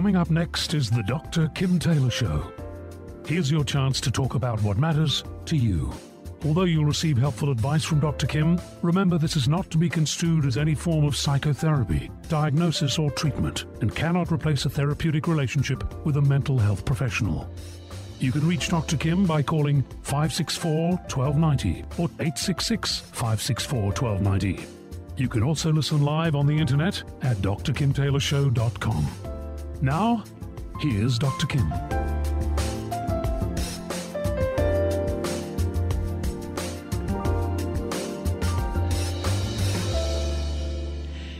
Coming up next is the Dr. Kim Taylor Show. Here's your chance to talk about what matters to you. Although you'll receive helpful advice from Dr. Kim, remember this is not to be construed as any form of psychotherapy, diagnosis or treatment, and cannot replace a therapeutic relationship with a mental health professional. You can reach Dr. Kim by calling 564-1290 or 866-564-1290. You can also listen live on the internet at drkimtaylorshow.com. Now, here's Dr. Kim.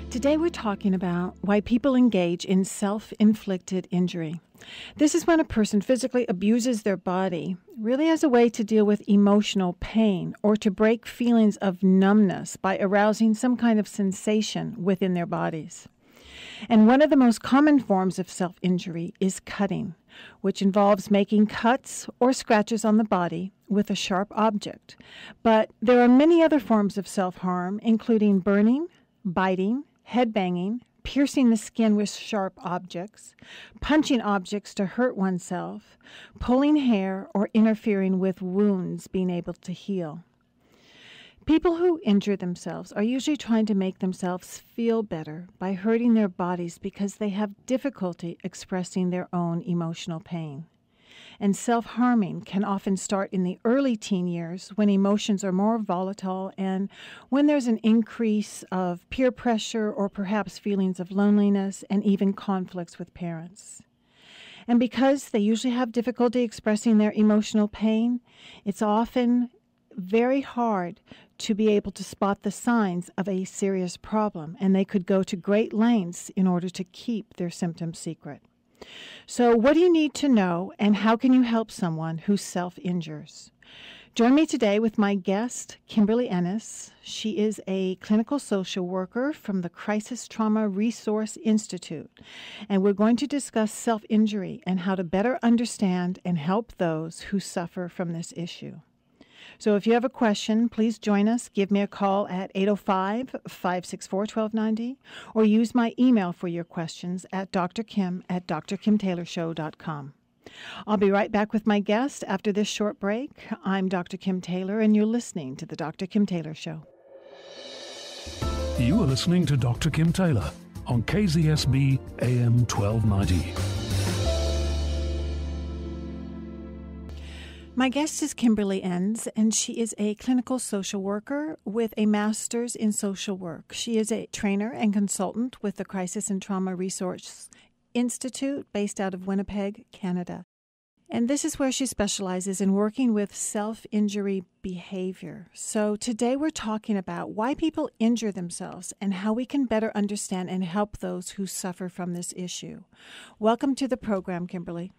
Today we're talking about why people engage in self-inflicted injury. This is when a person physically abuses their body, really as a way to deal with emotional pain or to break feelings of numbness by arousing some kind of sensation within their bodies. And one of the most common forms of self-injury is cutting, which involves making cuts or scratches on the body with a sharp object. But there are many other forms of self-harm, including burning, biting, headbanging, piercing the skin with sharp objects, punching objects to hurt oneself, pulling hair, or interfering with wounds being able to heal. People who injure themselves are usually trying to make themselves feel better by hurting their bodies because they have difficulty expressing their own emotional pain. And self-harming can often start in the early teen years when emotions are more volatile and when there's an increase of peer pressure or perhaps feelings of loneliness and even conflicts with parents. And because they usually have difficulty expressing their emotional pain, it's often very hard to be able to spot the signs of a serious problem, and they could go to great lengths in order to keep their symptoms secret. So what do you need to know, and how can you help someone who self-injures? Join me today with my guest, Kimberly Ennis. She is a clinical social worker from the Crisis Trauma Resource Institute, and we're going to discuss self-injury and how to better understand and help those who suffer from this issue. So if you have a question, please join us. Give me a call at 805-564-1290 or use my email for your questions at drkim@drkimtaylorshow.com. I'll be right back with my guest after this short break. I'm Dr. Kim Taylor, and you're listening to The Dr. Kim Taylor Show. You are listening to Dr. Kim Taylor on KZSB AM 1290. My guest is Kimberly Ennis, and she is a clinical social worker with a master's in social work. She is a trainer and consultant with the Crisis and Trauma Resource Institute based out of Winnipeg, Canada. And this is where she specializes in working with self-injury behavior. So today we're talking about why people injure themselves and how we can better understand and help those who suffer from this issue. Welcome to the program, Kimberly.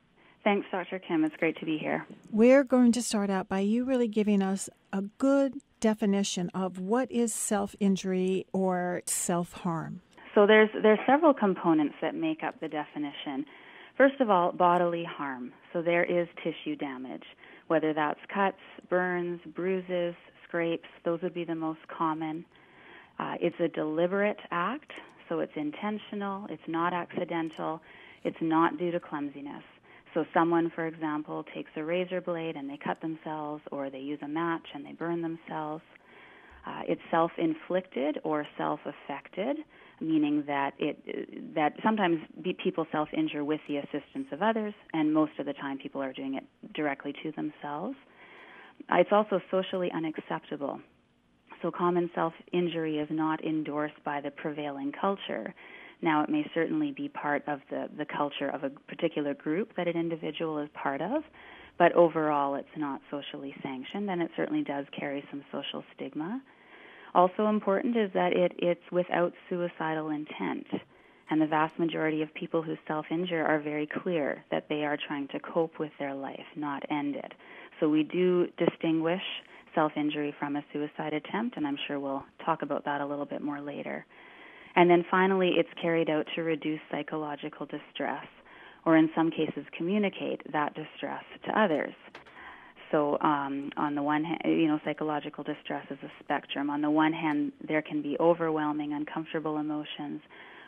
Thanks, Dr. Kim. It's great to be here. We're going to start out by you really giving us a good definition of what is self-injury or self-harm. So there's several components that make up the definition. First of all, bodily harm. So there is tissue damage, whether that's cuts, burns, bruises, scrapes. Those would be the most common. It's a deliberate act, so it's intentional. It's not accidental. It's not due to clumsiness. So someone, for example, takes a razor blade and they cut themselves, or they use a match and they burn themselves. It's self-inflicted or self-affected, meaning that sometimes people self-injure with the assistance of others, and most of the time people are doing it directly to themselves. It's also socially unacceptable. So common self-injury is not endorsed by the prevailing culture. Now, it may certainly be part of the culture of a particular group that an individual is part of, but overall it's not socially sanctioned, and it certainly does carry some social stigma. Also important is that it's without suicidal intent, and the vast majority of people who self-injure are very clear that they are trying to cope with their life, not end it. So we do distinguish self-injury from a suicide attempt, and I'm sure we'll talk about that a little bit more later. And then finally, it's carried out to reduce psychological distress, or in some cases communicate that distress to others. So on the one hand, psychological distress is a spectrum. On the one hand, there can be overwhelming, uncomfortable emotions.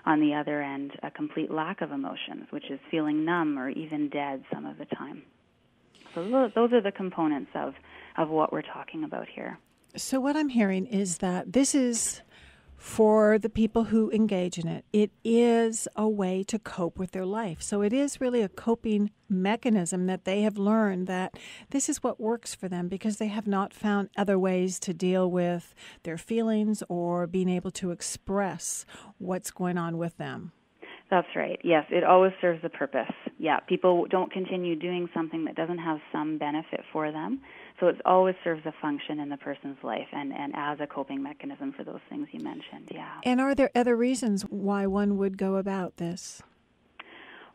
on the other end, a complete lack of emotions, which is feeling numb or even dead some of the time. So those are the components of what we're talking about here. So what I'm hearing is that this is for the people who engage in it. It is a way to cope with their life. So it is really a coping mechanism that they have learned that this is what works for them because they have not found other ways to deal with their feelings or being able to express what's going on with them. That's right. Yes, it always serves a purpose. Yeah, people don't continue doing something that doesn't have some benefit for them. So it always serves a function in the person's life and as a coping mechanism for those things you mentioned, yeah. And are there other reasons why one would go about this?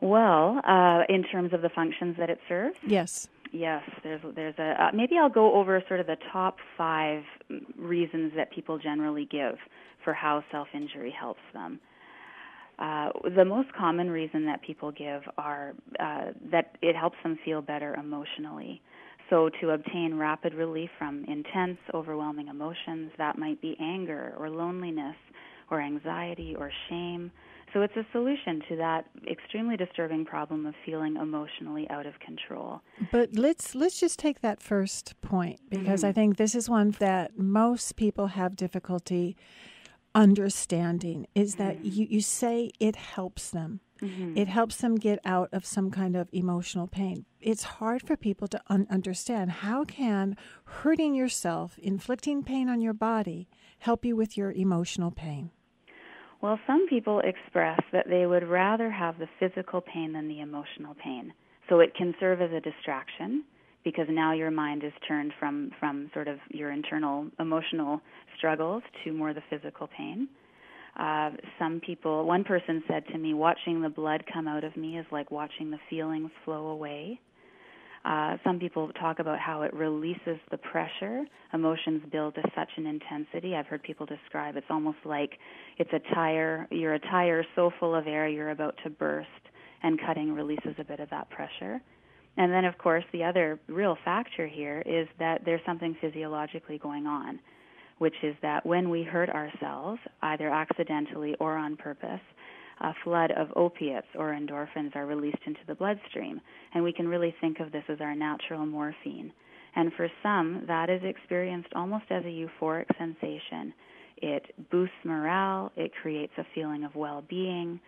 Well, in terms of the functions that it serves? Yes. Yes, there's a maybe I'll go over sort of the top 5 reasons that people generally give for how self-injury helps them. The most common reason that people give are that it helps them feel better emotionally. So to obtain rapid relief from intense, overwhelming emotions, that might be anger or loneliness or anxiety or shame. So it's a solution to that extremely disturbing problem of feeling emotionally out of control. But let's just take that first point, because I think this is one that most people have difficulty understanding, is that you say it helps them. It helps them get out of some kind of emotional pain. It's hard for people to understand. How can hurting yourself, inflicting pain on your body, help you with your emotional pain? Well, some people express that they would rather have the physical pain than the emotional pain. So it can serve as a distraction because now your mind is turned from sort of your internal emotional struggles to more the physical pain. Some people, one person said to me, watching the blood come out of me is like watching the feelings flow away. Some people talk about how it releases the pressure. Emotions build to such an intensity. I've heard people describe it's almost like it's you're a tire so full of air you're about to burst, and cutting releases a bit of that pressure. And then, of course, the other real factor here is that there's something physiologically going on, which is that when we hurt ourselves, either accidentally or on purpose, a flood of opiates or endorphins are released into the bloodstream, and we can really think of this as our natural morphine. And for some, that is experienced almost as a euphoric sensation. It boosts morale, it creates a feeling of well-being.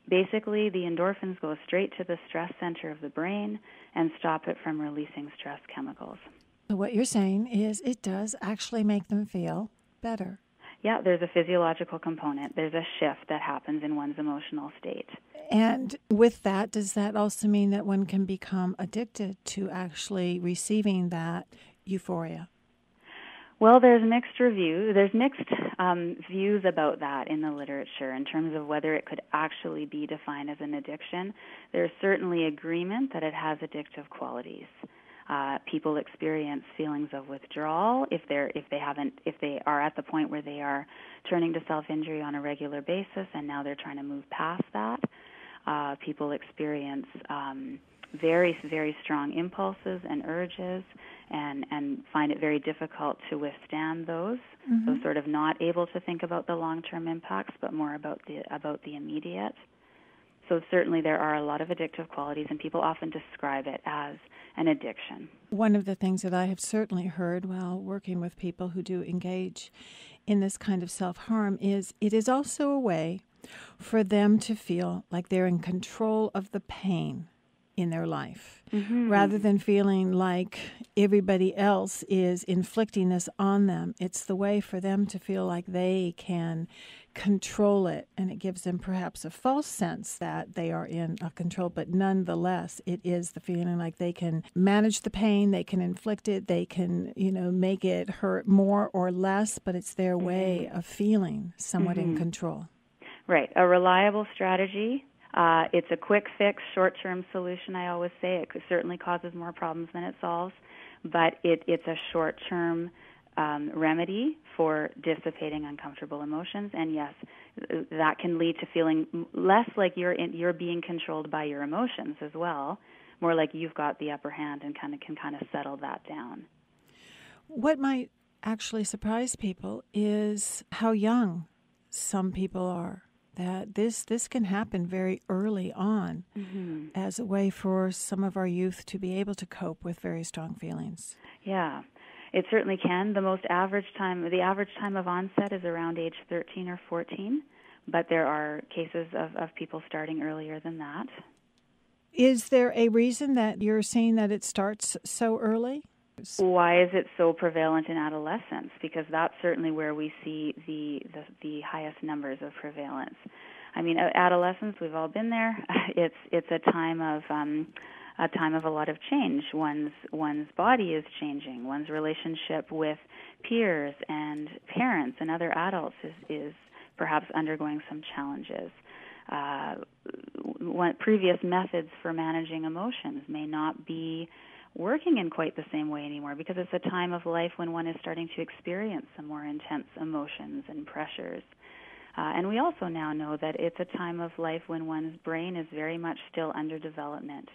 Basically, the endorphins go straight to the stress center of the brain and stop it from releasing stress chemicals. So what you're saying is it does actually make them feel better. Yeah, there's a physiological component. There's a shift that happens in one's emotional state. And with that, does that also mean that one can become addicted to actually receiving that euphoria? Well, there's mixed views about that in the literature in terms of whether it could actually be defined as an addiction. There's certainly agreement that it has addictive qualities. People experience feelings of withdrawal if they are at the point where they are turning to self-injury on a regular basis, and now they're trying to move past that. People experience very, very strong impulses and urges, and find it very difficult to withstand those. So sort of not able to think about the long-term impacts, but more about the immediate. So certainly there are a lot of addictive qualities, and people often describe it as an addiction. One of the things that I have certainly heard while working with people who do engage in this kind of self-harm is it is also a way for them to feel like they're in control of the pain in their life, rather than feeling like everybody else is inflicting this on them. It's the way for them to feel like they can control it, and it gives them perhaps a false sense that they are in a control, but nonetheless, it is the feeling like they can manage the pain, they can inflict it, they can, make it hurt more or less, but it's their way of feeling somewhat in control. Right. A reliable strategy. It's a quick fix, short-term solution, I always say. It certainly causes more problems than it solves, but it's a short-term remedy for dissipating uncomfortable emotions. And yes, that can lead to feeling less like you're being controlled by your emotions as well, more like you've got the upper hand and can settle that down. What might actually surprise people is how young some people are that this can happen very early on as a way for some of our youth to be able to cope with very strong feelings. Yeah, it certainly can. The average time of onset is around age 13 or 14, but there are cases of people starting earlier than that. Is there a reason that you're seeing that it starts so early? Why is it so prevalent in adolescence? Because that's certainly where we see the highest numbers of prevalence. I mean, adolescence, we've all been there. It's a time of a lot of change. One's body is changing. One's relationship with peers and parents and other adults is perhaps undergoing some challenges. Previous methods for managing emotions may not be working in quite the same way anymore, because it's a time of life when one is starting to experience some more intense emotions and pressures. And we also now know that it's a time of life when one's brain is very much still under development.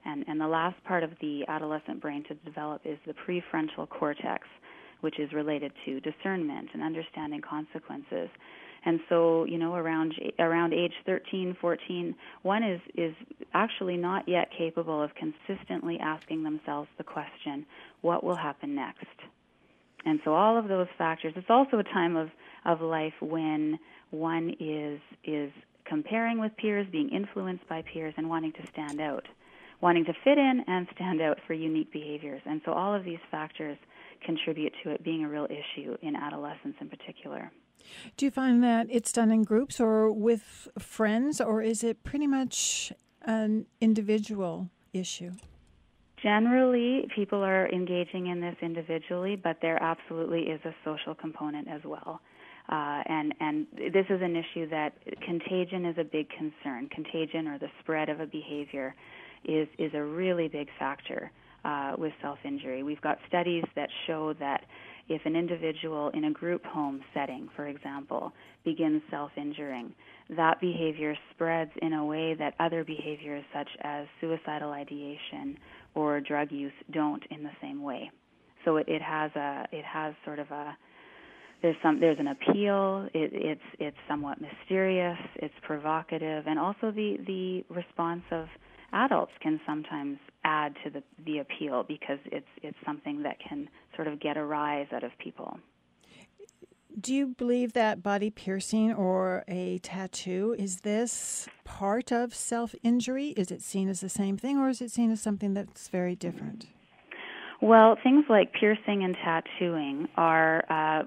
And the last part of the adolescent brain to develop is the prefrontal cortex, which is related to discernment and understanding consequences. And so, around age 13, 14, one is actually not yet capable of consistently asking themselves the question, what will happen next? And so all of those factors, it's also a time of life when one is comparing with peers, being influenced by peers, and wanting to stand out, wanting to fit in and stand out for unique behaviors. And so all of these factors contribute to it being a real issue in adolescence in particular. Do you find that it's done in groups or with friends, or is it pretty much an individual issue? Generally, people are engaging in this individually, but there absolutely is a social component as well. And this is an issue that contagion is a big concern. Contagion, or the spread of a behavior, is a really big factor with self-injury. We've got studies that show that if an individual in a group home setting, for example, begins self-injuring, that behavior spreads in a way that other behaviors such as suicidal ideation or drug use don't in the same way. So it has sort of a there's an appeal. It's somewhat mysterious. It's provocative, and also the response of adults can sometimes add to the appeal, because it's something that can sort of get a rise out of people. Do you believe that body piercing or a tattoo, is this part of self-injury? Is it seen as the same thing, or is it seen as something that's very different? Well, things like piercing and tattooing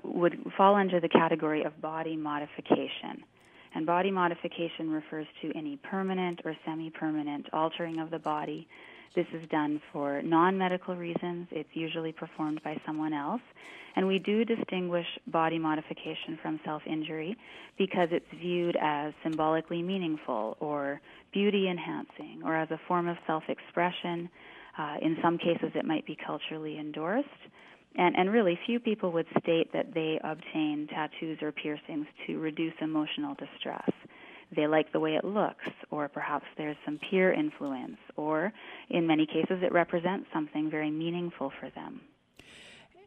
would fall under the category of body modification. And body modification refers to any permanent or semi-permanent altering of the body. This is done for non-medical reasons. It's usually performed by someone else. And we do distinguish body modification from self-injury because it's viewed as symbolically meaningful or beauty-enhancing or as a form of self-expression. In some cases, it might be culturally endorsed. And really, few people would state that they obtain tattoos or piercings to reduce emotional distress. They like the way it looks, or perhaps there's some peer influence, or in many cases it represents something very meaningful for them.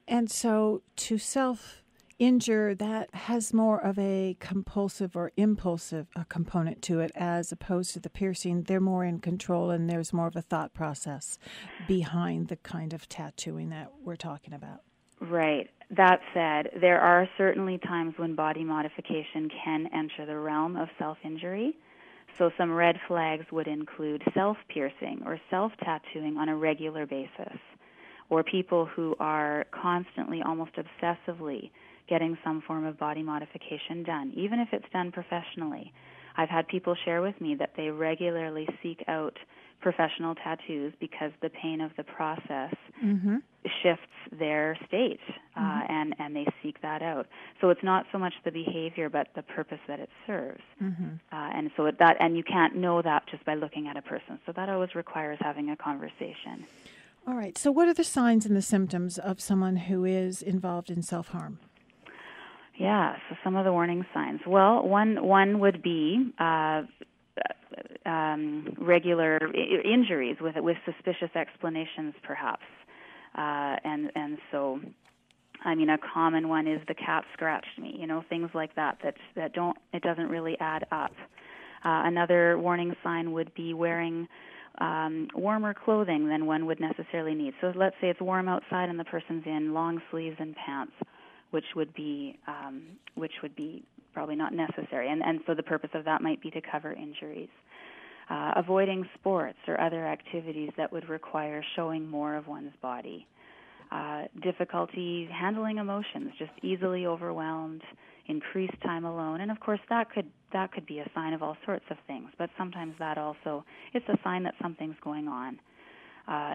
And so to self-injure, that has more of a compulsive or impulsive component to it, as opposed to the piercing. They're more in control, and there's more of a thought process behind the kind of tattooing that we're talking about. Right. That said, there are certainly times when body modification can enter the realm of self-injury. So some red flags would include self-piercing or self-tattooing on a regular basis, or people who are constantly, almost obsessively, getting some form of body modification done, even if it's done professionally. I've had people share with me that they regularly seek out professional tattoos because the pain of the process shifts their state, and they seek that out. So it's not so much the behavior, but the purpose that it serves. And so and you can't know that just by looking at a person. So that always requires having a conversation. All right. So what are the signs and the symptoms of someone who is involved in self-harm? Yeah, so some of the warning signs. Well, one would be regular injuries with suspicious explanations, perhaps, and so I mean, a common one is the cat scratched me, things like that it doesn't really add up. Another warning sign would be wearing warmer clothing than one would necessarily need. So let's say it's warm outside and the person's in long sleeves and pants, which would be probably not necessary. And so the purpose of that might be to cover injuries. Avoiding sports or other activities that would require showing more of one's body. Difficulty handling emotions, just easily overwhelmed, increased time alone, and of course that could be a sign of all sorts of things, but sometimes that also, it's a sign that something's going on.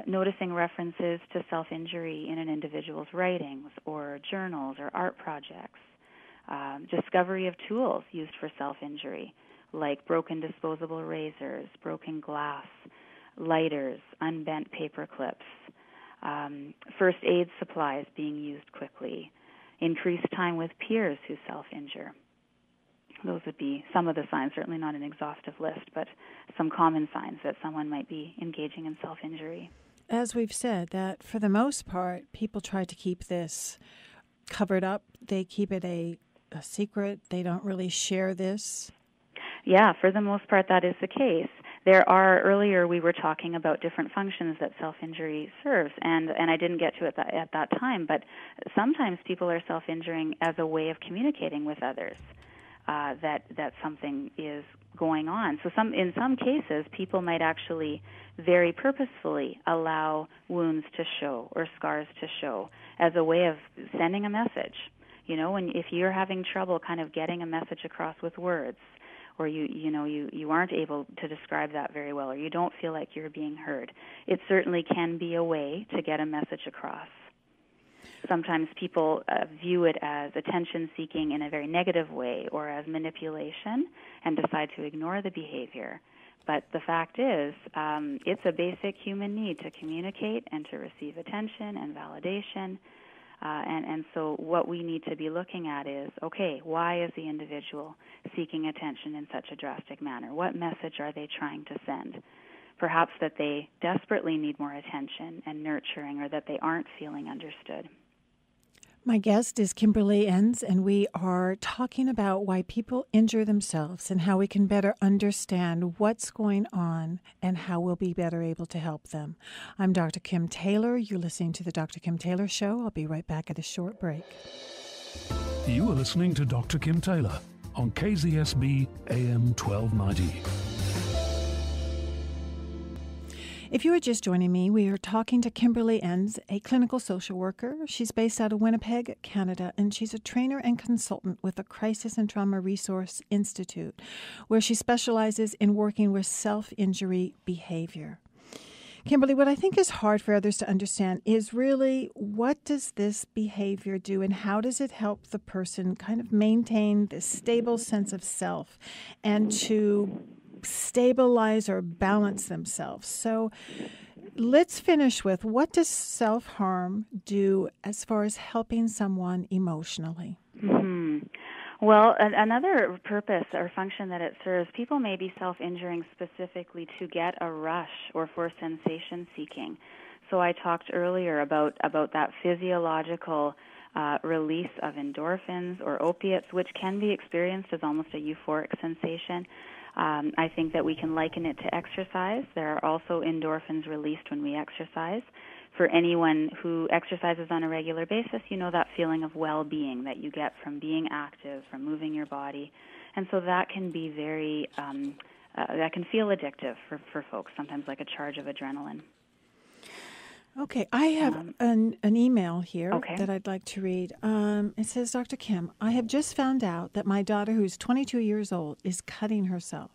Noticing references to self-injury in an individual's writings or journals or art projects. Discovery of tools used for self-injury, like broken disposable razors, broken glass, lighters, unbent paper clips, first aid supplies being used quickly, increased time with peers who self-injure. Those would be some of the signs, certainly not an exhaustive list, but some common signs that someone might be engaging in self-injury. As we've said, that for the most part, people try to keep this covered up. They keep it a secret. They don't really share this. Yeah, for the most part, that is the case. Earlier we were talking about different functions that self-injury serves, and I didn't get to it at that time, but sometimes people are self-injuring as a way of communicating with others that something is going on. So in some cases, people might actually very purposefully allow wounds to show or scars to show as a way of sending a message. If you're having trouble kind of getting a message across with words, or you aren't able to describe that very well, or you don't feel like you're being heard, it certainly can be a way to get a message across. Sometimes people view it as attention-seeking in a very negative way or as manipulation and decide to ignore the behavior. But the fact is, it's a basic human need to communicate and to receive attention and validation. And so what we need to be looking at is, okay, why is the individual seeking attention in such a drastic manner? What message are they trying to send? Perhaps that they desperately need more attention and nurturing, or that they aren't feeling understood. My guest is Kimberly Enns, and we are talking about why people injure themselves and how we can better understand what's going on and how we'll be better able to help them. I'm Dr. Kim Taylor. You're listening to The Dr. Kim Taylor Show. I'll be right back at a short break. You are listening to Dr. Kim Taylor on KZSB AM 1290. If you are just joining me, we are talking to Kimberly Enns, a clinical social worker. She's based out of Winnipeg, Canada, and she's a trainer and consultant with the Crisis and Trauma Resource Institute, where she specializes in working with self-injury behavior. Kimberly, what I think is hard for others to understand is really, what does this behavior do and how does it help the person kind of maintain this stable sense of self and to stabilize or balance themselves? So let's finish with, what does self-harm do as far as helping someone emotionally? Mm-hmm. Well, another purpose or function that it serves, people may be self-injuring specifically to get a rush or for sensation seeking. So I talked earlier about that physiological release of endorphins or opiates, which can be experienced as almost a euphoric sensation. I think that we can liken it to exercise. There are also endorphins released when we exercise. For anyone who exercises on a regular basis, you know that feeling of well-being that you get from being active, from moving your body. And so that can be that can feel addictive for folks, sometimes like a charge of adrenaline. Okay, I have an email here Okay. that I'd like to read. It says, Dr. Kim, I have just found out that my daughter, who's 22 years old, is cutting herself.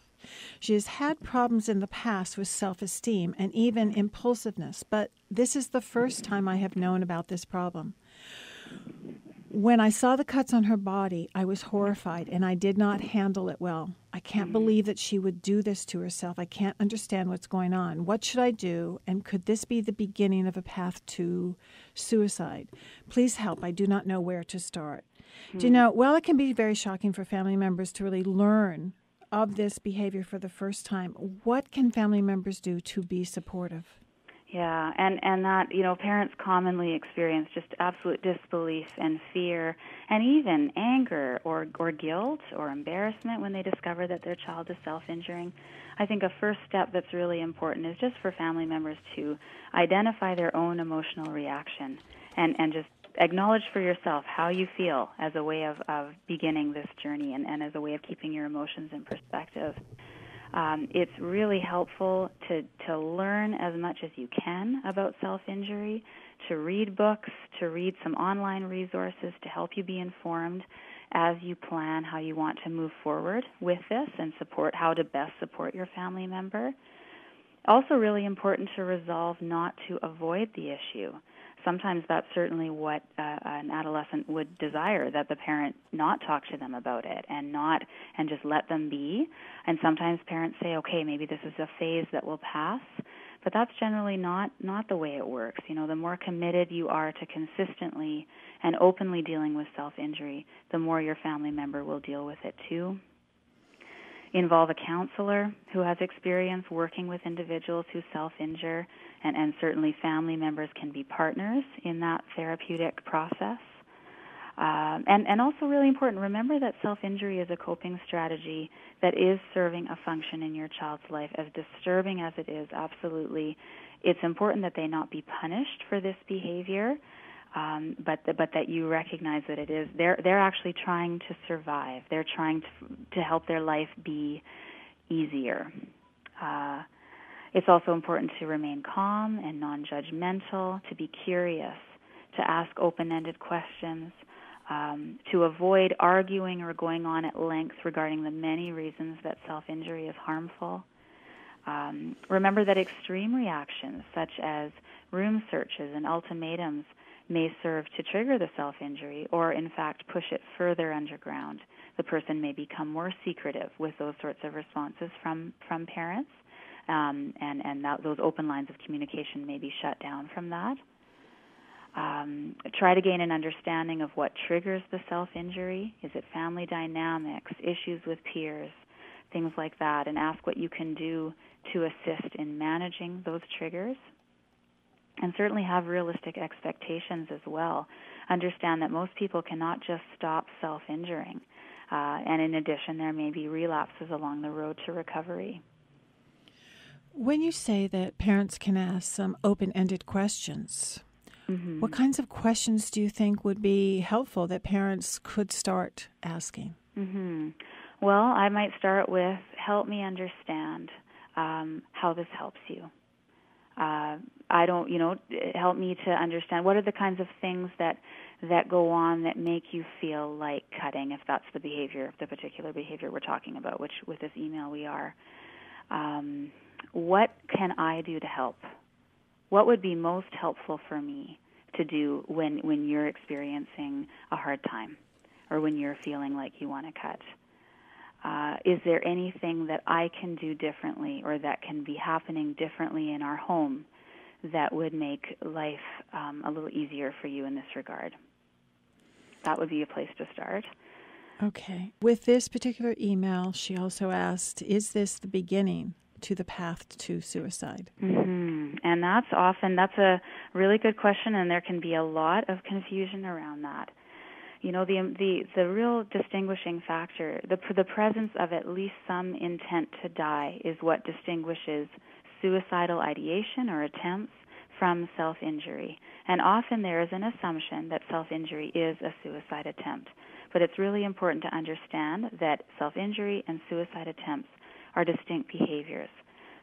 She has had problems in the past with self-esteem and even impulsiveness, but this is the first time I have known about this problem. When I saw the cuts on her body, I was horrified, and I did not handle it well. I can't believe that she would do this to herself. I can't understand what's going on. What should I do? And could this be the beginning of a path to suicide? Please help. I do not know where to start. Do you know, well, it can be very shocking for family members to really learn of this behavior for the first time. What can family members do to be supportive? Yeah, and that, parents commonly experience just absolute disbelief and fear and even anger or guilt or embarrassment when they discover that their child is self-injuring. I think a first step that's really important is just for family members to identify their own emotional reaction and just acknowledge for yourself how you feel as a way of beginning this journey and as a way of keeping your emotions in perspective. It's really helpful to learn as much as you can about self-injury, to read books, to read some online resources to help you be informed as you plan how you want to move forward with this and support how to best support your family member. Also really important to resolve not to avoid the issue. Sometimes that's certainly what an adolescent would desire, that the parent not talk to them about it and just let them be. And sometimes parents say, okay, maybe this is a phase that will pass, but that's generally not the way it works. The more committed you are to consistently and openly dealing with self-injury, the more your family member will deal with it too. Involve a counselor who has experience working with individuals who self-injure, and certainly family members can be partners in that therapeutic process. And also really important, remember that self-injury is a coping strategy that is serving a function in your child's life. As disturbing as it is, absolutely, it's important that they not be punished for this behavior, but that you recognize that it is they're actually trying to survive. They're trying to help their life be easier. It's also important to remain calm and non-judgmental, to be curious, to ask open-ended questions, to avoid arguing or going on at length regarding the many reasons that self-injury is harmful. Remember that extreme reactions such as room searches and ultimatums may serve to trigger the self-injury or, in fact, push it further underground. The person may become more secretive with those sorts of responses from parents, and those open lines of communication may be shut down from that. Try to gain an understanding of what triggers the self-injury. Is it family dynamics, issues with peers, things like that, and ask what you can do to assist in managing those triggers. And certainly have realistic expectations as well. Understand that most people cannot just stop self-injuring. And in addition, there may be relapses along the road to recovery. When you say that parents can ask some open-ended questions, what kinds of questions do you think would be helpful that parents could start asking? Well, I might start with, help me understand how this helps you. Help me to understand what are the kinds of things that go on that make you feel like cutting, if that's the behavior, the particular behavior we're talking about, which with this email we are. What can I do to help? What would be most helpful for me to do when you're experiencing a hard time or when you're feeling like you want to cut? Is there anything that I can do differently or that can be happening differently in our home that would make life a little easier for you in this regard? That would be a place to start. Okay. With this particular email, she also asked, is this the beginning to the path to suicide? And that's a really good question, and there can be a lot of confusion around that. The real distinguishing factor, the presence of at least some intent to die is what distinguishes suicidal ideation or attempts from self-injury. And often there is an assumption that self-injury is a suicide attempt. But it's really important to understand that self-injury and suicide attempts are distinct behaviors.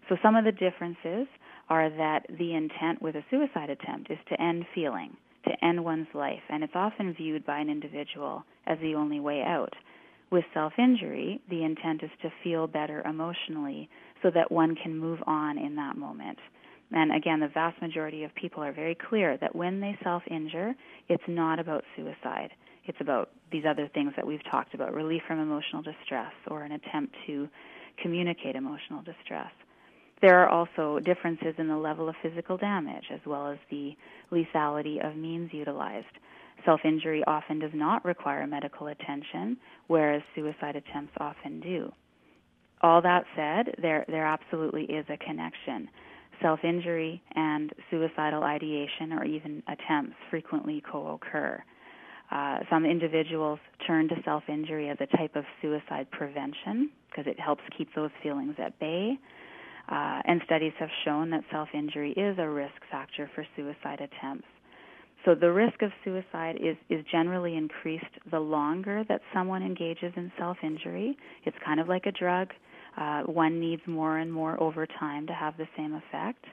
So some of the differences are that the intent with a suicide attempt is to end feeling, to end one's life, and it's often viewed by an individual as the only way out. With self-injury, the intent is to feel better emotionally so that one can move on in that moment. And again, the vast majority of people are very clear that when they self-injure, it's not about suicide. It's about these other things that we've talked about, relief from emotional distress or an attempt to communicate emotional distress. There are also differences in the level of physical damage as well as the lethality of means utilized. Self-injury often does not require medical attention, whereas suicide attempts often do. All that said, there absolutely is a connection. self-injury and suicidal ideation or even attempts frequently co-occur. Some individuals turn to self-injury as a type of suicide prevention because it helps keep those feelings at bay. And studies have shown that self-injury is a risk factor for suicide attempts. So the risk of suicide is generally increased the longer that someone engages in self-injury. It's kind of like a drug. One needs more and more over time to have the same effect.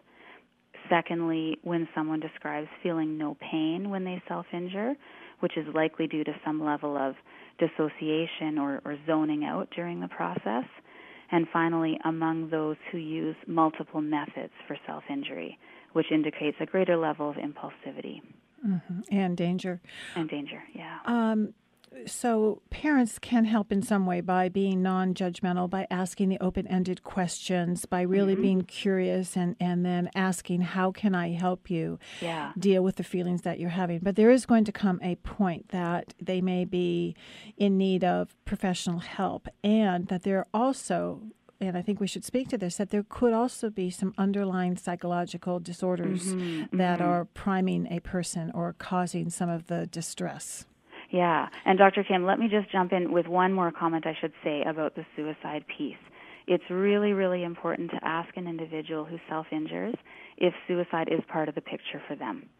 Secondly, when someone describes feeling no pain when they self-injure, which is likely due to some level of dissociation or zoning out during the process. And finally, among those who use multiple methods for self-injury, which indicates a greater level of impulsivity. Mm-hmm. And danger. And danger, yeah. So parents can help in some way by being non-judgmental, by asking the open-ended questions, by really being curious and then asking, how can I help you deal with the feelings that you're having? But there is going to come a point that they may be in need of professional help, and that there are also, and I think we should speak to this, that there could also be some underlying psychological disorders that are priming a person or causing some of the distress. Yeah, and Dr. Kim, let me just jump in with one more comment I should say about the suicide piece. It's really, really important to ask an individual who self-injures if suicide is part of the picture for them.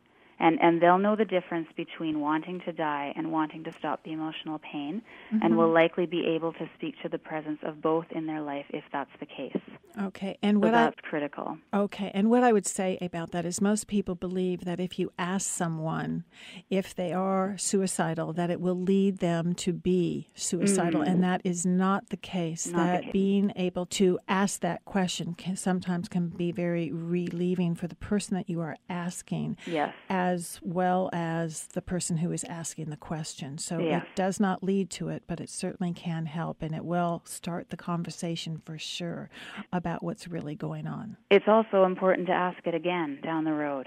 And they'll know the difference between wanting to die and wanting to stop the emotional pain, and will likely be able to speak to the presence of both in their life if that's the case. Okay, and so that's critical. Okay, and what I would say about that is most people believe that if you ask someone if they are suicidal, that it will lead them to be suicidal, and that is not the case. Being able to ask that question sometimes can be very relieving for the person that you are asking. Yes. As well as the person who is asking the question. So it does not lead to it, but it certainly can help, and it will start the conversation for sure about what's really going on. It's also important to ask it again down the road,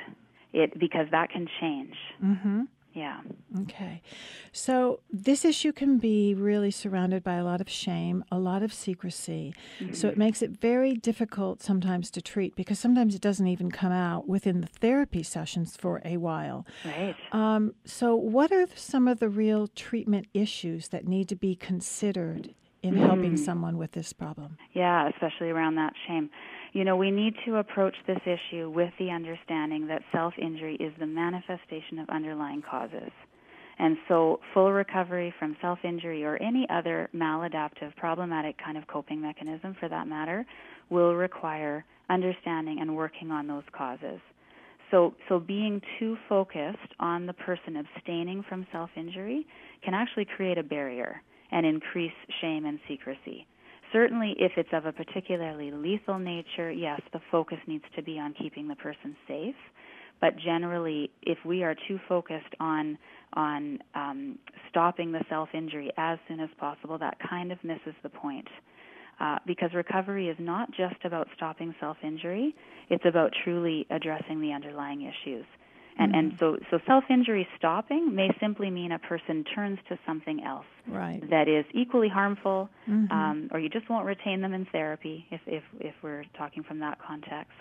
because that can change. Mm-hmm. Yeah. Okay. So this issue can be really surrounded by a lot of shame, a lot of secrecy. So it makes it very difficult sometimes to treat, because sometimes it doesn't even come out within the therapy sessions for a while. Right. So what are some of the real treatment issues that need to be considered in helping someone with this problem? Yeah, especially around that shame. You know, we need to approach this issue with the understanding that self-injury is the manifestation of underlying causes. And so full recovery from self-injury or any other maladaptive, problematic kind of coping mechanism, for that matter, will require understanding and working on those causes. So being too focused on the person abstaining from self-injury can actually create a barrier and increase shame and secrecy. Certainly, if it's of a particularly lethal nature, yes, the focus needs to be on keeping the person safe. But generally, if we are too focused on stopping the self-injury as soon as possible, that kind of misses the point. Because recovery is not just about stopping self-injury; it's about truly addressing the underlying issues. And so self-injury stopping may simply mean a person turns to something else that is equally harmful, or you just won't retain them in therapy if we're talking from that context.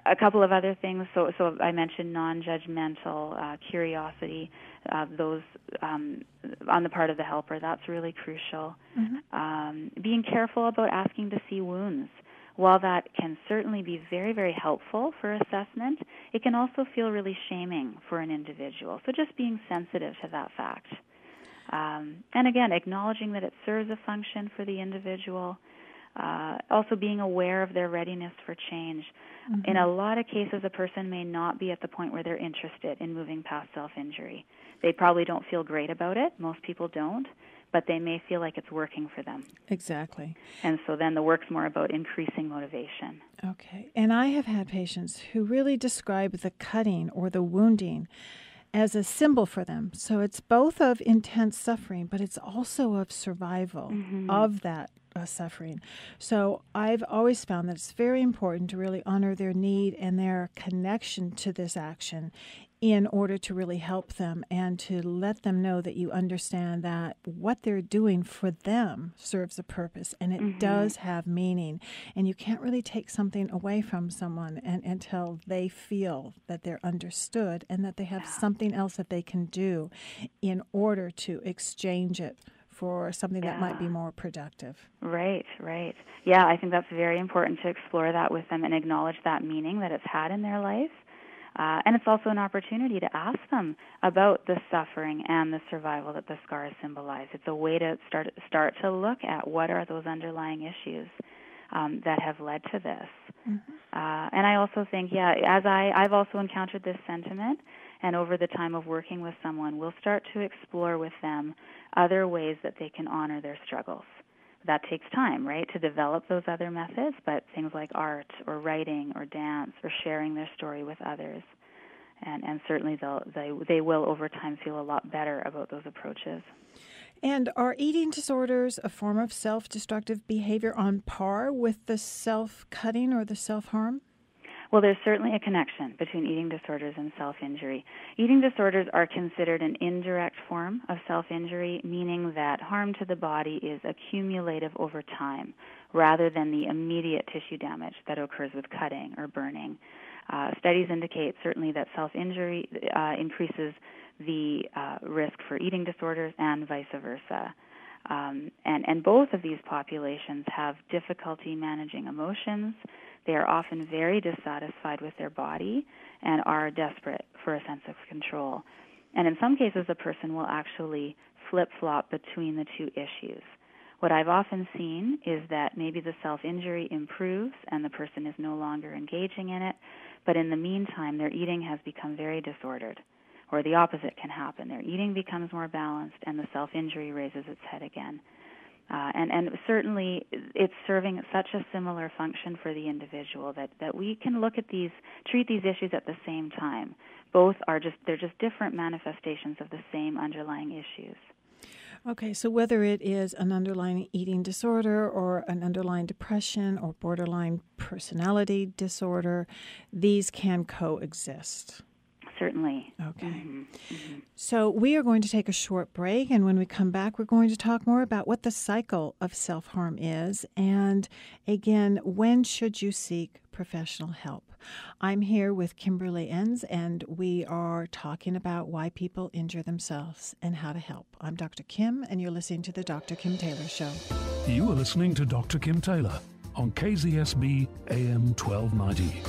A couple of other things. So I mentioned non-judgmental curiosity, those on the part of the helper. That's really crucial. Being careful about asking to see wounds. While that can certainly be very, very helpful for assessment, it can also feel really shaming for an individual. So just being sensitive to that fact. And again, acknowledging that it serves a function for the individual. Also being aware of their readiness for change. In a lot of cases, a person may not be at the point where they're interested in moving past self-injury. They probably don't feel great about it. Most people don't. But they may feel like it's working for them. Exactly. And so then the work's more about increasing motivation. Okay. And I have had patients who really describe the cutting or the wounding as a symbol for them. So it's both of intense suffering, but it's also of survival of that suffering. So I've always found that it's very important to really honor their need and their connection to this action in order to really help them and to let them know that you understand that what they're doing for them serves a purpose and it does have meaning. And you can't really take something away from someone until they feel that they're understood and that they have something else that they can do in order to exchange it for something that might be more productive. Right. Yeah, I think that's very important to explore that with them and acknowledge that meaning that it's had in their life. And it's also an opportunity to ask them about the suffering and the survival that the scars symbolize. It's a way to start to look at what are those underlying issues that have led to this. And I also think, as I've also encountered this sentiment, and over the time of working with someone, we'll start to explore with them other ways that they can honor their struggles. That takes time, right, to develop those other methods, but things like art or writing or dance or sharing their story with others. And certainly they will over time feel a lot better about those approaches. And are eating disorders a form of self-destructive behavior on par with the self-cutting or the self-harm? Well, there's certainly a connection between eating disorders and self-injury. Eating disorders are considered an indirect form of self-injury, meaning that harm to the body is accumulative over time rather than the immediate tissue damage that occurs with cutting or burning. Studies indicate certainly that self-injury increases the risk for eating disorders and vice versa. And both of these populations have difficulty managing emotions. They are often very dissatisfied with their body and are desperate for a sense of control. And in some cases, a person will actually flip-flop between the two issues. What I've often seen is that maybe the self-injury improves and the person is no longer engaging in it, but in the meantime, their eating has become very disordered. Or the opposite can happen. Their eating becomes more balanced and the self-injury raises its head again. And certainly it's serving such a similar function for the individual that we can look at treat these issues at the same time. Both they're just different manifestations of the same underlying issues. Okay, so whether it is an underlying eating disorder or an underlying depression or borderline personality disorder, these can coexist. Certainly. Okay. So we are going to take a short break, and when we come back, we're going to talk more about what the cycle of self-harm is, and again, when should you seek professional help? I'm here with Kimberly Enns, and we are talking about why people injure themselves and how to help. I'm Dr. Kim, and you're listening to The Dr. Kim Taylor Show. You are listening to Dr. Kim Taylor on KZSB AM 1290.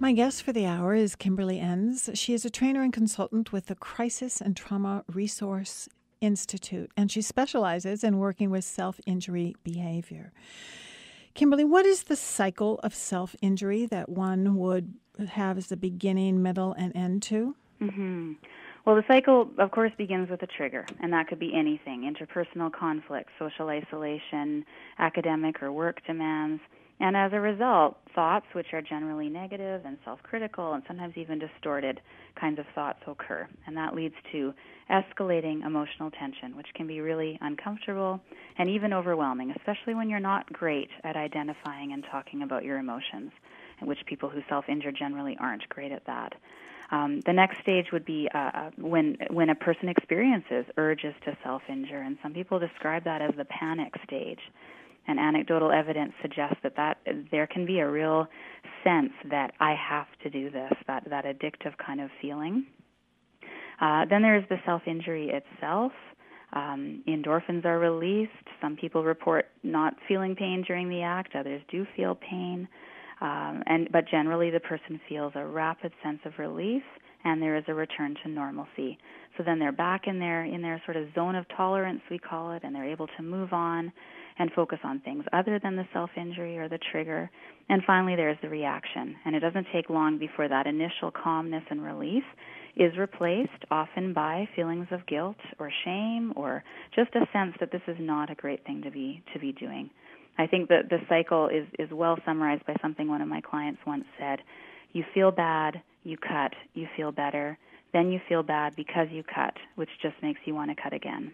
My guest for the hour is Kimberly Enns. She is a trainer and consultant with the Crisis and Trauma Resource Institute, and she specializes in working with self-injury behavior. Kimberly, what is the cycle of self-injury that one would have as the beginning, middle, and end to? Well, the cycle, of course, begins with a trigger, and that could be anything: interpersonal conflict, social isolation, academic or work demands. And as a result, thoughts, which are generally negative and self-critical and sometimes even distorted kinds of thoughts occur. And that leads to escalating emotional tension, which can be really uncomfortable and even overwhelming, especially when you're not great at identifying and talking about your emotions, in which people who self-injure generally aren't great at that. The next stage would be when a person experiences urges to self-injure, and some people describe that as the panic stage. And anecdotal evidence suggests that there can be a real sense that I have to do this, that addictive kind of feeling. Then there is the self-injury itself. Endorphins are released. Some people report not feeling pain during the act. Others do feel pain. But generally the person feels a rapid sense of relief, and there is a return to normalcy. So then they're back in their sort of zone of tolerance, we call it, and they're able to move on and focus on things other than the self-injury or the trigger. And finally, there's the reaction. And it doesn't take long before that initial calmness and relief is replaced, often by feelings of guilt or shame or just a sense that this is not a great thing to be doing. I think that the cycle is well summarized by something one of my clients once said: you feel bad, you cut, you feel better, then you feel bad because you cut, which just makes you want to cut again.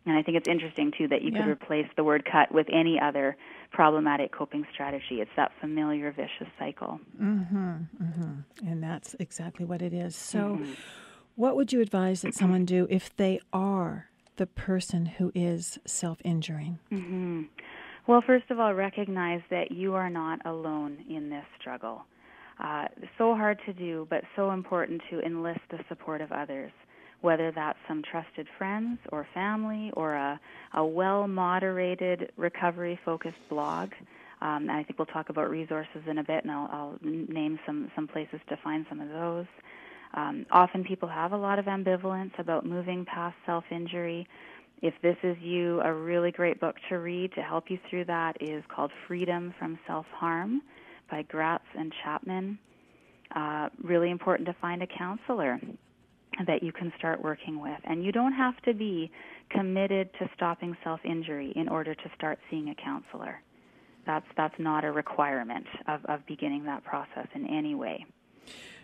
And I think it's interesting, too, that you could replace the word cut with any other problematic coping strategy. It's that familiar vicious cycle. And that's exactly what it is. So what would you advise that someone do if they are the person who is self-injuring? Well, first of all, recognize that you are not alone in this struggle. So hard to do, but so important to enlist the support of others, whether that's some trusted friends or family or a well-moderated, recovery-focused blog. And I think we'll talk about resources in a bit, and I'll name some places to find some of those. Often people have a lot of ambivalence about moving past self-injury. If this is you, a really great book to read to help you through that is called Freedom from Self-Harm by Gratz and Chapman. Really important to find a counselor that you can start working with. And you don't have to be committed to stopping self-injury in order to start seeing a counselor. That's not a requirement of beginning that process in any way.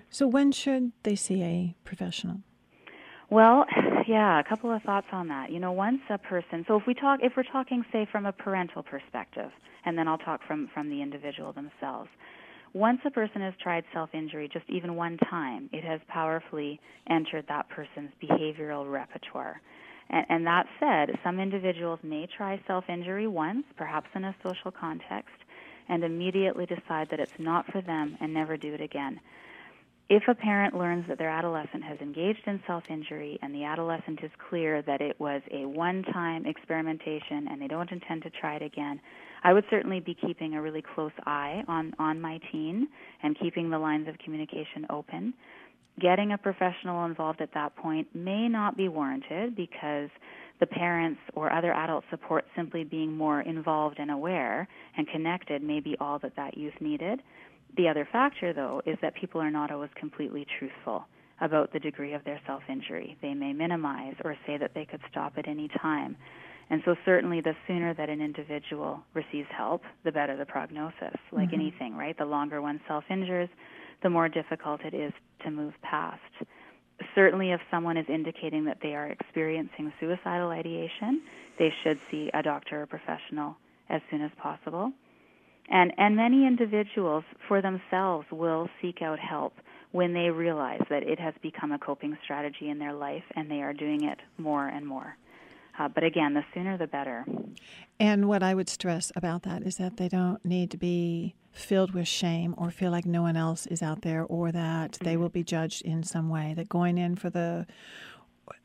So when should they see a professional? Well, yeah, a couple of thoughts on that. Once a person, so if we're talking, say, from a parental perspective, and then I'll talk from the individual themselves. Once a person has tried self-injury just even one time, it has powerfully entered that person's behavioral repertoire. And that said, some individuals may try self-injury once, perhaps in a social context, and immediately decide that it's not for them and never do it again. If a parent learns that their adolescent has engaged in self-injury and the adolescent is clear that it was a one-time experimentation and they don't intend to try it again, I would certainly be keeping a really close eye on my teen and keeping the lines of communication open. Getting a professional involved at that point may not be warranted because the parents or other adult support simply being more involved and aware and connected may be all that youth needed. The other factor, though, is that people are not always completely truthful about the degree of their self-injury. They may minimize or say that they could stop at any time. And so certainly the sooner that an individual receives help, the better the prognosis, like anything, right? The longer one self-injures, the more difficult it is to move past. Certainly if someone is indicating that they are experiencing suicidal ideation, they should see a doctor or professional as soon as possible. And many individuals for themselves will seek out help when they realize that it has become a coping strategy in their life and they are doing it more and more. But again, the sooner the better. And what I would stress about that is that they don't need to be filled with shame or feel like no one else is out there or that they will be judged in some way, that going in for the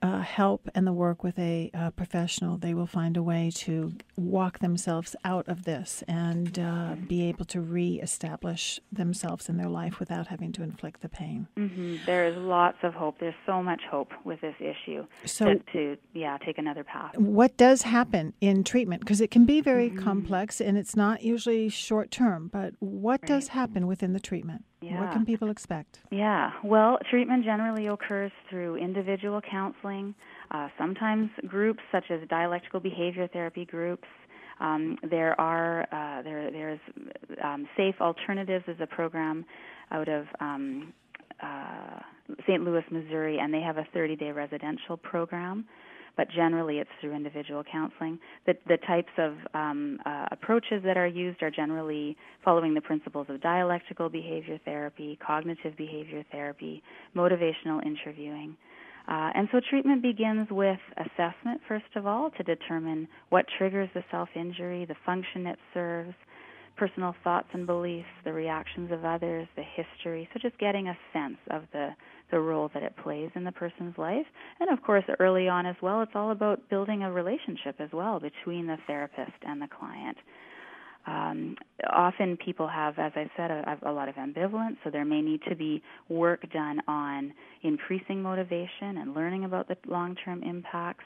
help and the work with a professional, they will find a way to walk themselves out of this and be able to reestablish themselves in their life without having to inflict the pain. There is lots of hope. There's so much hope with this issue to take another path. What does happen in treatment? Because it can be very complex and it's not usually short term, but what does happen within the treatment? Yeah. What can people expect? Yeah, well, treatment generally occurs through individual counseling, sometimes groups such as dialectical behavior therapy groups. There's Safe Alternatives is a program out of St. Louis, Missouri, and they have a 30-day residential program. But generally it's through individual counseling. The types of approaches that are used are generally following the principles of dialectical behavior therapy, cognitive behavior therapy, motivational interviewing. And so treatment begins with assessment, first of all, to determine what triggers the self-injury, the function it serves, personal thoughts and beliefs, the reactions of others, the history. So just getting a sense of the role that it plays in the person's life. And of course, early on as well, it's all about building a relationship as well between the therapist and the client. Often people have, as I said, a lot of ambivalence, so there may need to be work done on increasing motivation and learning about the long-term impacts.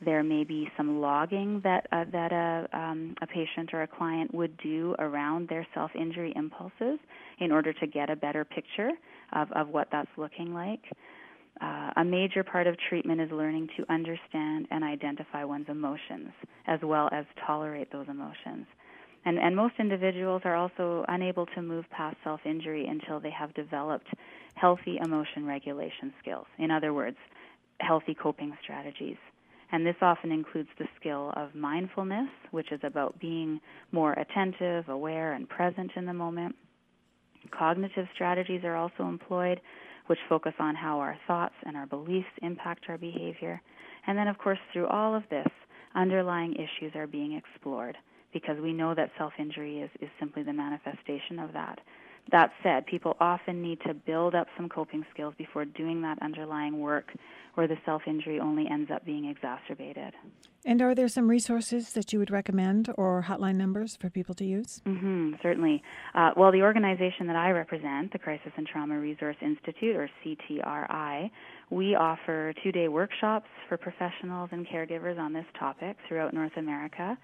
There may be some logging that a patient or a client would do around their self-injury impulses in order to get a better picture of what that's looking like. A major part of treatment is learning to understand and identify one's emotions as well as tolerate those emotions. And most individuals are also unable to move past self-injury until they have developed healthy emotion regulation skills. In other words, healthy coping strategies. And this often includes the skill of mindfulness, which is about being more attentive, aware, and present in the moment. Cognitive strategies are also employed, which focus on how our thoughts and our beliefs impact our behavior. And then, of course, through all of this, underlying issues are being explored, because we know that self-injury is simply the manifestation of that. That said, people often need to build up some coping skills before doing that underlying work, where the self-injury only ends up being exacerbated. And are there some resources that you would recommend or hotline numbers for people to use? Certainly. Well, the organization that I represent, the Crisis and Trauma Resource Institute, or CTRI, we offer 2-day workshops for professionals and caregivers on this topic throughout North America.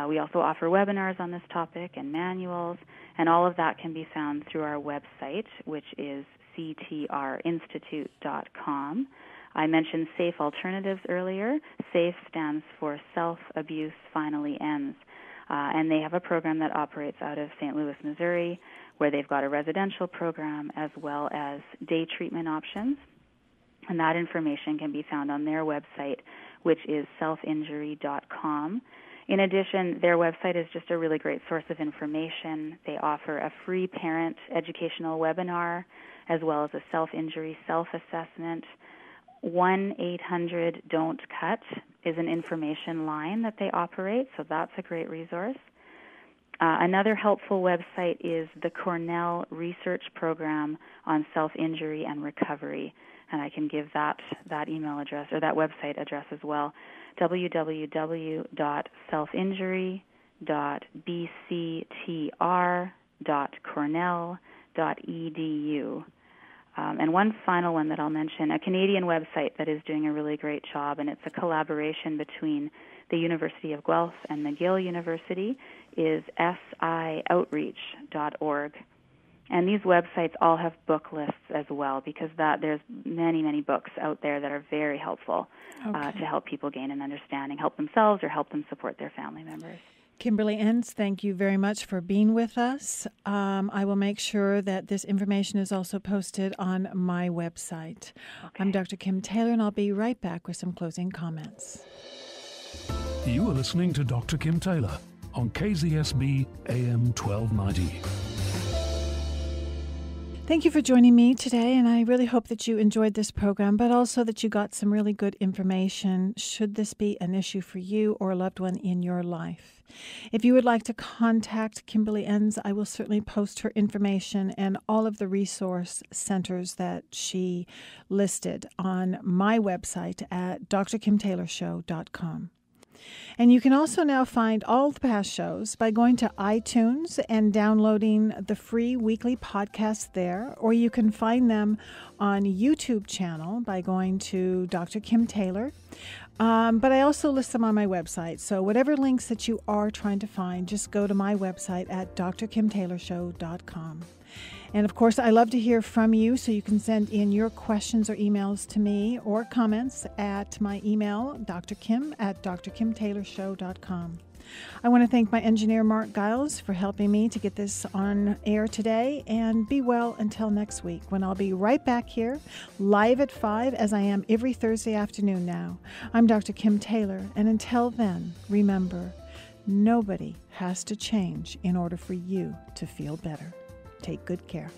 We also offer webinars on this topic and manuals, and all of that can be found through our website, which is ctrinstitute.com. I mentioned SAFE Alternatives earlier. SAFE stands for Self-Abuse Finally Ends, and they have a program that operates out of St. Louis, Missouri, where they've got a residential program as well as day treatment options, and that information can be found on their website, which is selfinjury.com. In addition, their website is just a really great source of information. They offer a free parent educational webinar as well as a self-injury self-assessment. 1-800-DON'T-CUT is an information line that they operate, so that's a great resource. Another helpful website is the Cornell Research Program on Self-Injury and Recovery, and I can give that email address or that website address as well, www.selfinjury.bctr.cornell.edu. And one final one that I'll mention, a Canadian website that is doing a really great job, and it's a collaboration between the University of Guelph and McGill University, is sioutreach.org. And these websites all have book lists as well, because there's many, many books out there that are very helpful to help people gain an understanding, help themselves or help them support their family members. Kimberly Enns, thank you very much for being with us. I will make sure that this information is also posted on my website. Okay. I'm Dr. Kim Taylor, and I'll be right back with some closing comments. You are listening to Dr. Kim Taylor on KZSB AM 1290. Thank you for joining me today, and I really hope that you enjoyed this program, but also that you got some really good information should this be an issue for you or a loved one in your life. If you would like to contact Kimberly Enns, I will certainly post her information and all of the resource centers that she listed on my website at drkimtaylorshow.com. And you can also now find all the past shows by going to iTunes and downloading the free weekly podcast there, or you can find them on YouTube channel by going to Dr. Kim Taylor. But I also list them on my website. So whatever links that you are trying to find, just go to my website at drkimtaylorshow.com. And of course, I love to hear from you, so you can send in your questions or emails to me or comments at my email, drkim@drkimtaylorshow.com. I want to thank my engineer, Mark Giles, for helping me to get this on air today, and be well until next week, when I'll be right back here live at 5, as I am every Thursday afternoon now. I'm Dr. Kim Taylor, and until then, remember, nobody has to change in order for you to feel better. Take good care.